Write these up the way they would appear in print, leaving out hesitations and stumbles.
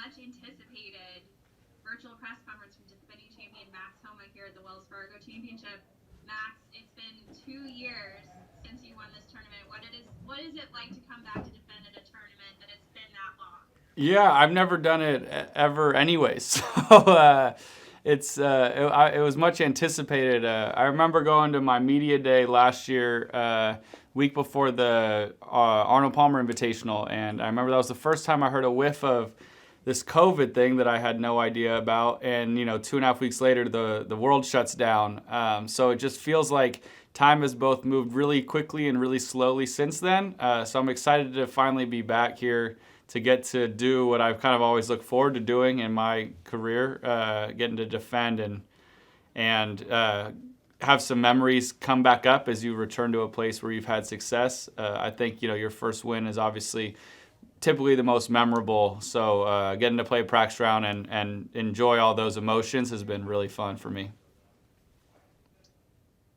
much anticipated virtual press conference from defending champion Max Homa here at the Wells Fargo Championship. Max, it's been 2 years since you won this tournament. What is it like to come back to defend at a tournament that it's been that long? Yeah, I've never done it ever anyways. So it was much anticipated. I remember going to my media day last year, week before the Arnold Palmer Invitational, and I remember that was the first time I heard a whiff of this COVID thing that I had no idea about. And 2.5 weeks later, the world shuts down. So it just feels like time has both moved really quickly and really slowly since then. So I'm excited to finally be back here to get to do what I've kind of always looked forward to doing in my career, getting to defend and have some memories come back up as you return to a place where you've had success. I think your first win is obviously typically the most memorable. So getting to play a practice round and enjoy all those emotions has been really fun for me.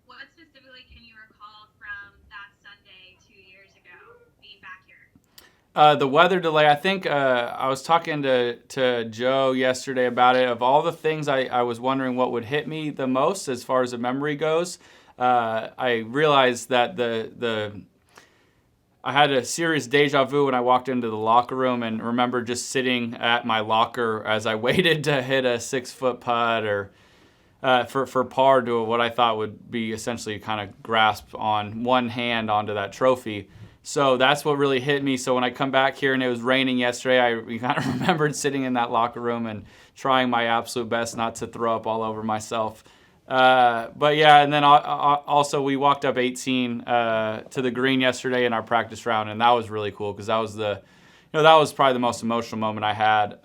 What specifically can you recall from that Sunday 2 years ago, being back here? The weather delay, I think I was talking to Joe yesterday about it. Of all the things I was wondering what would hit me the most as far as the memory goes, I realized that I had a serious deja vu when I walked into the locker room and remember just sitting at my locker as I waited to hit a 6-foot putt or for par to what I thought would be essentially kind of grasp on one hand onto that trophy. So that's what really hit me. So when I come back here and it was raining yesterday, I kind of remembered sitting in that locker room and trying my absolute best not to throw up all over myself. But yeah, and then also we walked up 18 to the green yesterday in our practice round, and that was really cool because that was that was probably the most emotional moment I had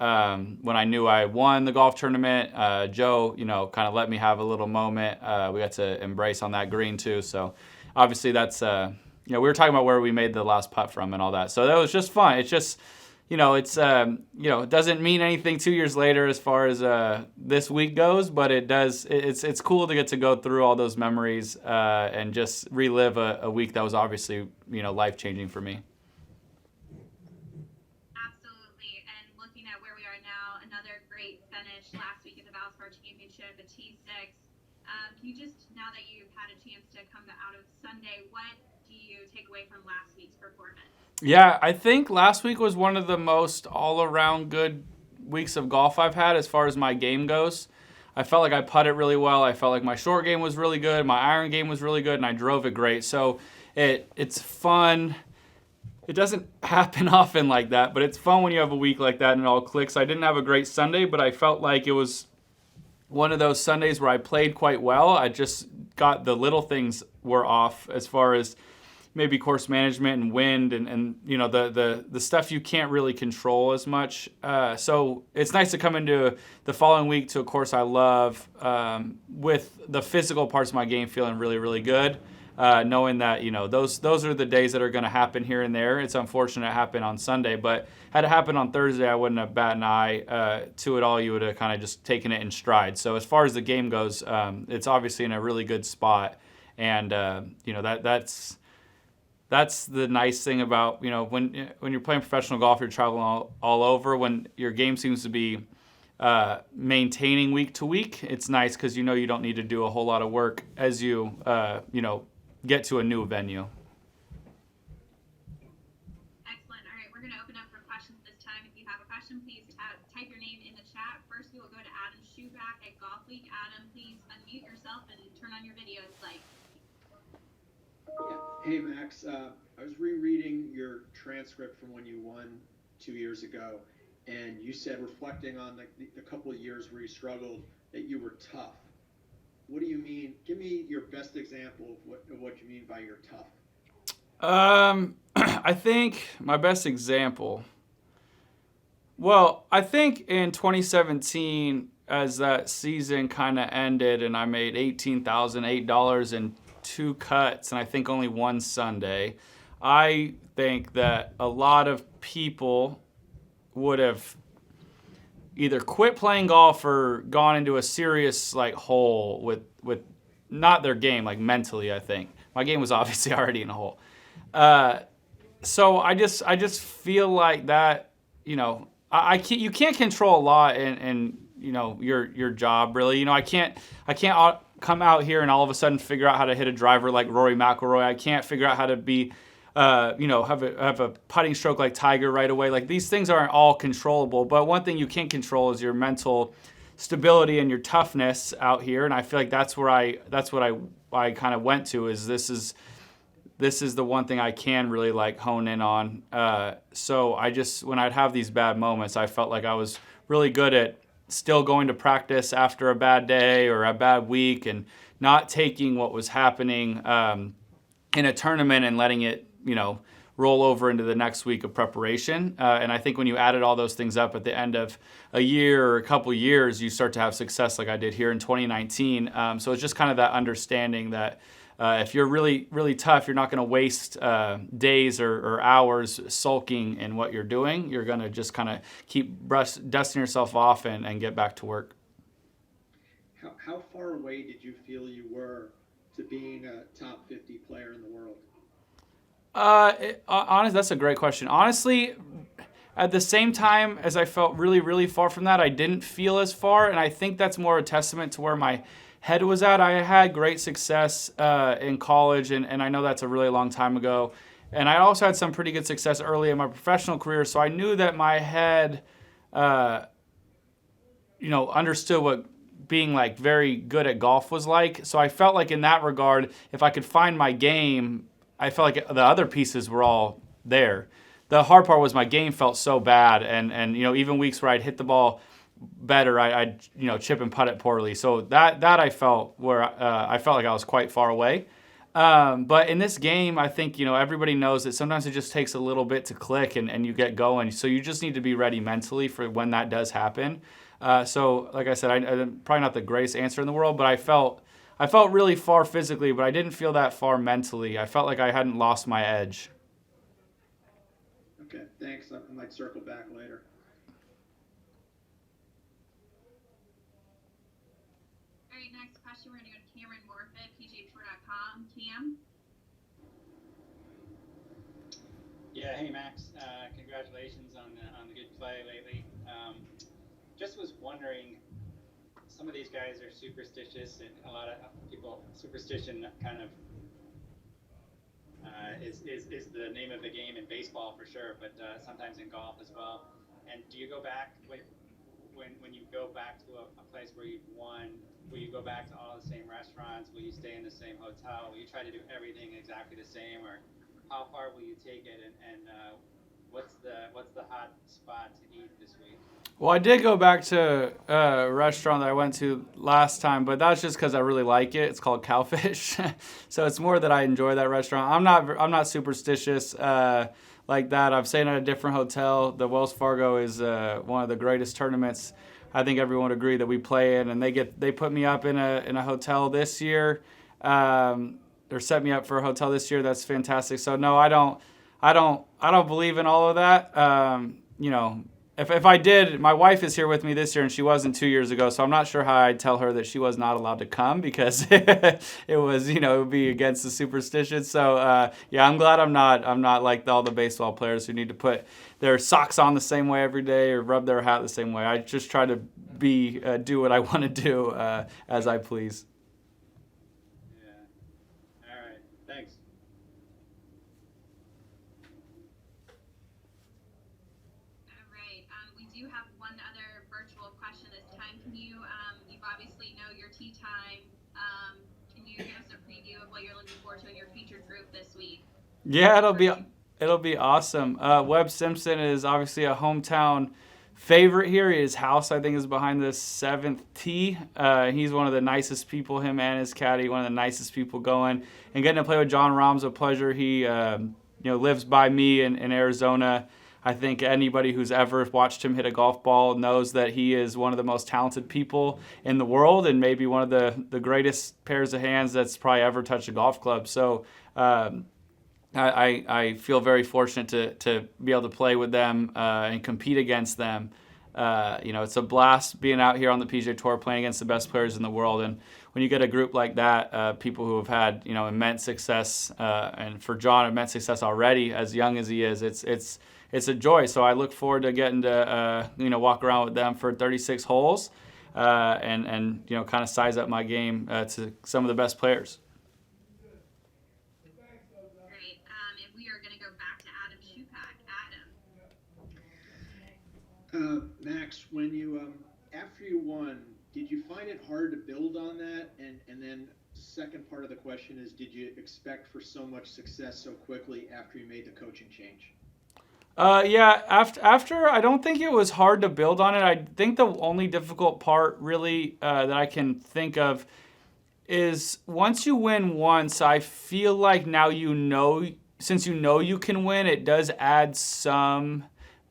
when I knew I won the golf tournament. Joe, kind of let me have a little moment. We got to embrace on that green too. So obviously that's we were talking about where we made the last putt from and all that. So that was just fun. It's just it doesn't mean anything 2 years later as far as this week goes, but it does. It's cool to get to go through all those memories and just relive a week that was obviously life changing for me. Absolutely. And looking at where we are now, another great finish last week at the Val's Bar Championship, a T6. Can you just, now that you've had a chance to come out of Sunday, what do you take away from last week's performance? Yeah, I think last week was one of the most all-around good weeks of golf I've had as far as my game goes. I felt like I putted really well. I felt like my short game was really good. My iron game was really good, and I drove it great. So it's fun. It doesn't happen often like that, but it's fun when you have a week like that and it all clicks. I didn't have a great Sunday, but I felt like it was one of those Sundays where I played quite well. I just got the little things were off as far as maybe course management and wind and the stuff you can't really control as much. So it's nice to come into the following week to a course I love with the physical parts of my game feeling really, really good. Knowing that those are the days that are going to happen here and there. It's unfortunate it happened on Sunday, but had it happened on Thursday, I wouldn't have batted an eye to it all. You would have kind of just taken it in stride. So as far as the game goes, it's obviously in a really good spot, and that's the nice thing about when you're playing professional golf, you're traveling all over. When your game seems to be maintaining week to week, it's nice because you don't need to do a whole lot of work as you get to a new venue. Excellent. All right, we're going to open up for questions this time. If you have a question, please type your name in the chat. First, we will go to Adam Schuback at Golf Week. Adam, please unmute yourself and turn on your video if like. Yeah. Hey, Max. I was rereading your transcript from when you won 2 years ago, and you said, reflecting on the couple of years where you struggled, that you were tough. What do you mean? Give me your best example of what you mean by you're tough. I think my best example. Well, I think in 2017, as that season kind of ended, and I made $18,008 in 2 cuts, and I think only one Sunday. I think that a lot of people would have either quit playing golf or gone into a serious hole with not their game, mentally. I think my game was obviously already in a hole. So I just feel like that, you can't control a lot in your job really. I can't come out here and all of a sudden figure out how to hit a driver like Rory McIlroy. I can't figure out how to be have a putting stroke like Tiger right away. Like these things aren't all controllable, but one thing you can control is your mental stability and your toughness out here. And I feel like that's what I kind of went to is this is the one thing I can really like hone in on. So when I'd have these bad moments, I felt like I was really good at still going to practice after a bad day or a bad week and not taking what was happening in a tournament and letting it, roll over into the next week of preparation. And I think when you added all those things up at the end of a year or a couple years, you start to have success like I did here in 2019. So it's just kind of that understanding that if you're really, really tough, you're not going to waste days or hours sulking in what you're doing. You're going to just kind of keep dusting yourself off and get back to work. How far away did you feel you were to being a top 50 player in the world? Honestly, that's a great question. Honestly, at the same time as I felt really, really far from that, I didn't feel as far, and I think that's more a testament to where my head was at. I had great success in college, and I know that's a really long time ago. And I also had some pretty good success early in my professional career, so I knew that my head, understood what being like very good at golf was like. So I felt like in that regard, if I could find my game, I felt like the other pieces were all there. The hard part was my game felt so bad, and even weeks where I'd hit the ball better, I'd chip and putt it poorly. So that I felt where I felt like I was quite far away. But in this game, I think everybody knows that sometimes it just takes a little bit to click and you get going. So you just need to be ready mentally for when that does happen. So like I said, I'm probably not the greatest answer in the world, but I felt really far physically, but I didn't feel that far mentally. I felt like I hadn't lost my edge. Okay, thanks. I might circle back later. All right, next question. We're going to go to Cameron Morfitt, PGAtour.com. Cam? Yeah, hey Max. Congratulations on the good play lately. Just was wondering, some of these guys are superstitious, and a lot of people, superstition kind of is the name of the game in baseball for sure, but sometimes in golf as well. And do you go back when you go back to a place where you've won? Will you go back to all the same restaurants? Will you stay in the same hotel? Will you try to do everything exactly the same, or how far will you take it? And what's the hot spot to eat this week? Well, I did go back to a restaurant that I went to last time, but that's just because I really like it. It's called Cowfish, so it's more that I enjoy that restaurant. I'm not superstitious like that. I've stayed at a different hotel. The Wells Fargo is one of the greatest tournaments. I think everyone would agree that we play in, and they put me up in a hotel this year, or set me up for a hotel this year. That's fantastic. So no, I don't believe in all of that. If I did, my wife is here with me this year, and she wasn't 2 years ago, so I'm not sure how I'd tell her that she was not allowed to come because it was, it would be against the superstition. So I'm glad I'm not like all the baseball players who need to put their socks on the same way every day or rub their hat the same way. I just try to do what I want to do as I please. Yeah. All right. Thanks. You have one other virtual question this time. Can you obviously know your tee time. Can you give us a preview of what you're looking forward to in your featured group this week? Yeah, it'll be awesome. Webb Simpson is obviously a hometown favorite here. His house, I think, is behind the 7th tee. He's one of the nicest people, him and his caddy, one of the nicest people going. And getting to play with John Rahm's a pleasure. He lives by me in Arizona. I think anybody who's ever watched him hit a golf ball knows that he is one of the most talented people in the world and maybe one of the greatest pairs of hands that's probably ever touched a golf club. So I feel very fortunate to be able to play with them and compete against them. It's a blast being out here on the PGA Tour playing against the best players in the world. And when you get a group like that, people who have had immense success, and for John, immense success already as young as he is, it's it's a joy. So I look forward to getting to walk around with them for 36 holes, and kind of size up my game to some of the best players. Great. And we are going to go back to Adam Shupak. Adam. Max, when you after you won, did you find it hard to build on that? And then second part of the question is, did you expect for so much success so quickly after you made the coaching change? Yeah, after I don't think it was hard to build on it. I think the only difficult part really that I can think of is once you win once, I feel like now since you can win, it does add some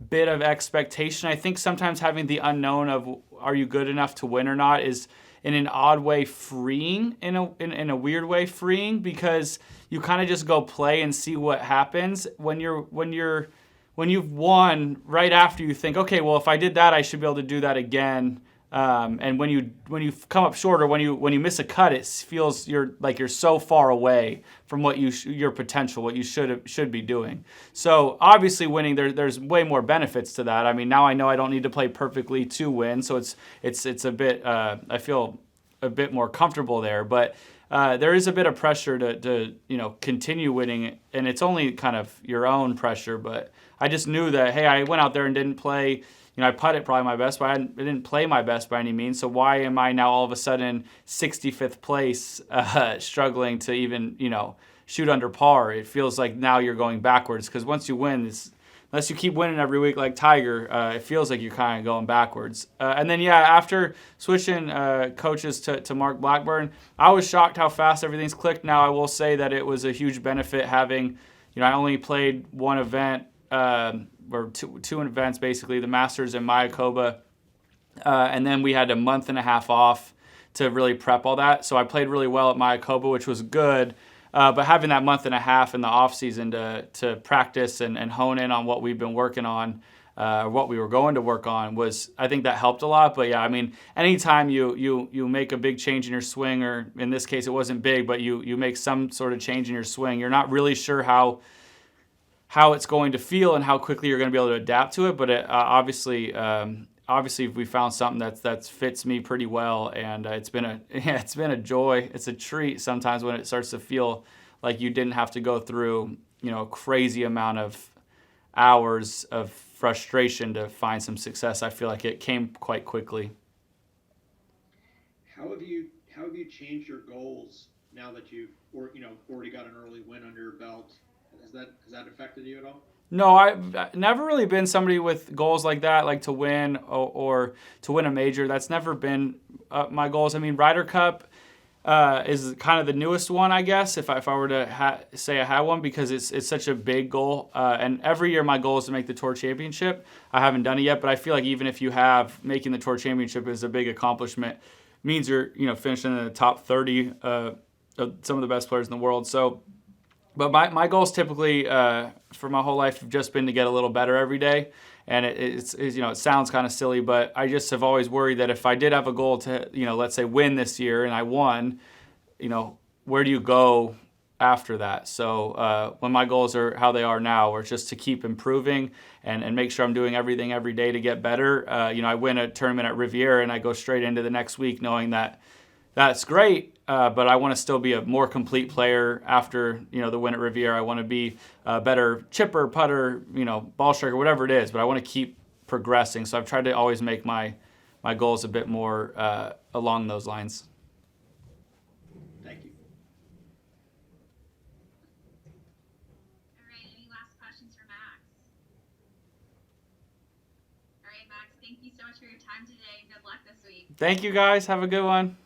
bit of expectation. I think sometimes having the unknown of are you good enough to win or not is in an odd way freeing, in a weird way freeing, because you kind of just go play and see what happens. When you've won, right after you think, okay, well, if I did that, I should be able to do that again. And when you come up short, or when you miss a cut, it feels you're so far away from what your potential, what you should be doing. So obviously, winning there's way more benefits to that. I mean, now I know I don't need to play perfectly to win, so it's a bit I feel a bit more comfortable there. But there is a bit of pressure to continue winning, and it's only kind of your own pressure. But I just knew that, hey, I went out there and didn't play. I putted probably my best, but I didn't play my best by any means. So why am I now all of a sudden 65th place, struggling to even, shoot under par? It feels like now you're going backwards, because once you win, unless you keep winning every week like Tiger, it feels like you're kind of going backwards. And then, after switching coaches to Mark Blackburn, I was shocked how fast everything's clicked. Now, I will say that it was a huge benefit having, I only played one event, or two events, basically, the Masters and Mayakoba. And then we had a month and a half off to really prep all that. So I played really well at Mayakoba, which was good. But having that month and a half in the off season to practice and hone in on what we've been working on, what we were going to work on, I think that helped a lot. But yeah, I mean, anytime you make a big change in your swing, or in this case it wasn't big, but you make some sort of change in your swing, you're not really sure how it's going to feel and how quickly you're going to be able to adapt to it. But obviously we found something that fits me pretty well, and it's been a joy. It's a treat sometimes when it starts to feel like you didn't have to go through a crazy amount of hours of frustration to find some success. I feel like it came quite quickly. How have you changed your goals now that you've already got an early win under your belt? Has that affected you at all? No, I've never really been somebody with goals like that, like to win or to win a major. That's never been my goals. I mean, Ryder Cup is kind of the newest one, I guess, if I were to say I had one, because it's such a big goal. And every year my goal is to make the Tour Championship. I haven't done it yet, but I feel like even if you have, making the Tour Championship is a big accomplishment. It means you're finishing in the top 30 of some of the best players in the world. So. But my goals typically for my whole life have just been to get a little better every day. And it sounds kind of silly, but I just have always worried that if I did have a goal to, let's say win this year and I won, where do you go after that? So when my goals are how they are now, or just to keep improving and make sure I'm doing everything every day to get better. I win a tournament at Riviera and I go straight into the next week knowing that that's great. But I want to still be a more complete player after, the win at Riviera. I want to be a better chipper, putter, ball striker, whatever it is. But I want to keep progressing. So I've tried to always make my goals a bit more along those lines. Thank you. All right, any last questions for Max? All right, Max, thank you so much for your time today. Good luck this week. Thank you, guys. Have a good one.